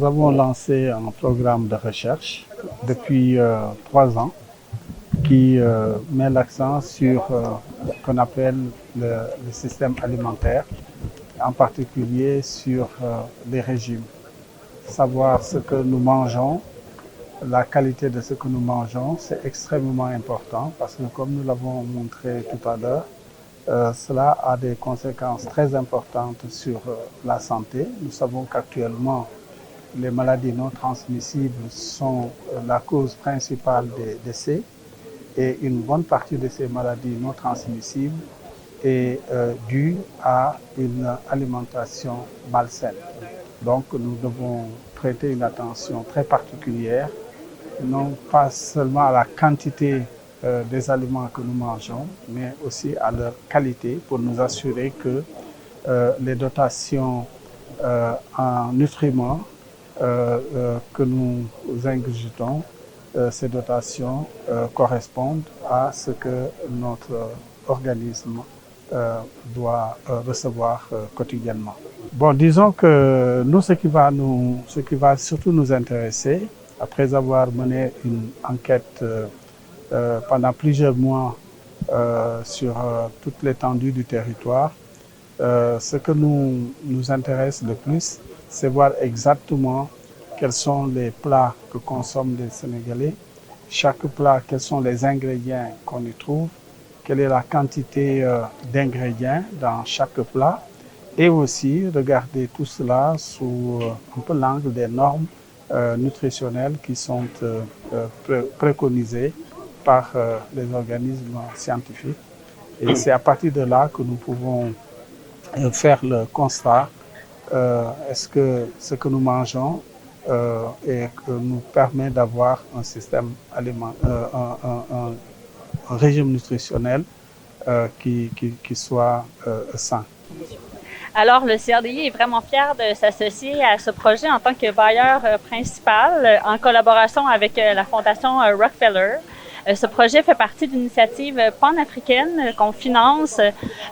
nous avons lancé un programme de recherche depuis 3 ans qui met l'accent sur ce qu'on appelle le système alimentaire, en particulier sur les régimes. Savoir ce que nous mangeons, la qualité de ce que nous mangeons, c'est extrêmement important parce que comme nous l'avons montré tout à l'heure, cela a des conséquences très importantes sur la santé. Nous savons qu'actuellement, les maladies non transmissibles sont la cause principale des décès et une bonne partie de ces maladies non transmissibles est due à une alimentation malsaine. Donc nous devons prêter une attention très particulière, non pas seulement à la quantité des aliments que nous mangeons, mais aussi à leur qualité pour nous assurer que les dotations en nutriments que nous ingurgitons, ces dotations correspondent à ce que notre organisme doit recevoir quotidiennement. Bon, disons que nous, ce qui va surtout nous intéresser, après avoir mené une enquête pendant plusieurs mois sur toute l'étendue du territoire, ce que nous intéresse le plus, c'est voir exactement quels sont les plats que consomment les Sénégalais, chaque plat, quels sont les ingrédients qu'on y trouve, quelle est la quantité d'ingrédients dans chaque plat, et aussi regarder tout cela sous un peu l'angle des normes nutritionnelles qui sont préconisées par les organismes scientifiques. Et c'est à partir de là que nous pouvons faire le constat, est-ce que ce que nous mangeons nous permet d'avoir un système un régime nutritionnel qui soit sain. Alors, le CRDI est vraiment fier de s'associer à ce projet en tant que bailleur principal en collaboration avec la Fondation Rockefeller. Ce projet fait partie d'une initiative panafricaine qu'on finance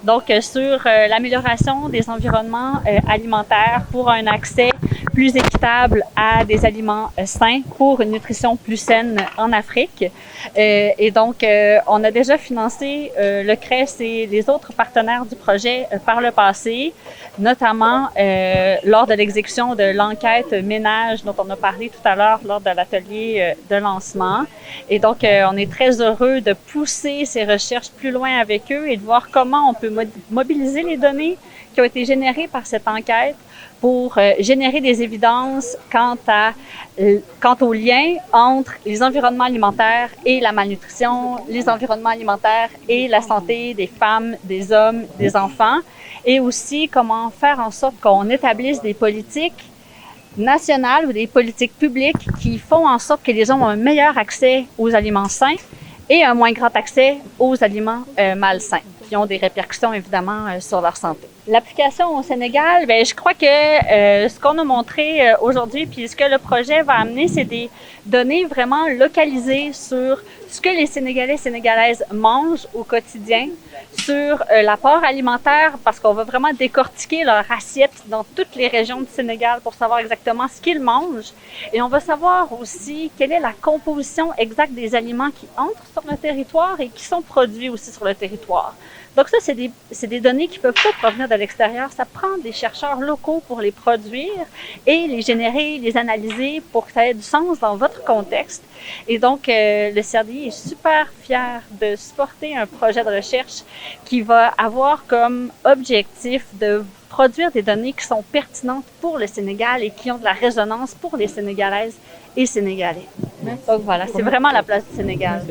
donc sur l'amélioration des environnements alimentaires pour un accès plus équitable à des aliments sains pour une nutrition plus saine en Afrique. Et donc, on a déjà financé le CRES et les autres partenaires du projet par le passé, notamment lors de l'exécution de l'enquête ménage dont on a parlé tout à l'heure lors de l'atelier de lancement. Et donc, on est très heureux de pousser ces recherches plus loin avec eux et de voir comment on peut mobiliser les données qui ont été générées par cette enquête pour générer des évidences quant au lien entre les environnements alimentaires et la malnutrition, les environnements alimentaires et la santé des femmes, des hommes, des enfants, et aussi comment faire en sorte qu'on établisse des politiques nationales ou des politiques publiques qui font en sorte que les gens ont un meilleur accès aux aliments sains et un moins grand accès aux aliments malsains, qui ont des répercussions évidemment sur leur santé. L'application au Sénégal, bien, je crois que ce qu'on a montré aujourd'hui, puis ce que le projet va amener, c'est des données vraiment localisées sur ce que les Sénégalais et Sénégalaises mangent au quotidien, sur l'apport alimentaire, parce qu'on va vraiment décortiquer leur assiette dans toutes les régions du Sénégal pour savoir exactement ce qu'ils mangent. Et on va savoir aussi quelle est la composition exacte des aliments qui entrent sur le territoire et qui sont produits aussi sur le territoire. Donc ça, c'est des données qui peuvent pas provenir de l'extérieur. Ça prend des chercheurs locaux pour les produire et les générer, les analyser pour que ça ait du sens dans votre contexte. Et donc, le CRDI est super fier de supporter un projet de recherche qui va avoir comme objectif de produire des données qui sont pertinentes pour le Sénégal et qui ont de la résonance pour les Sénégalaises et Sénégalais. Donc voilà, c'est vraiment la place du Sénégal.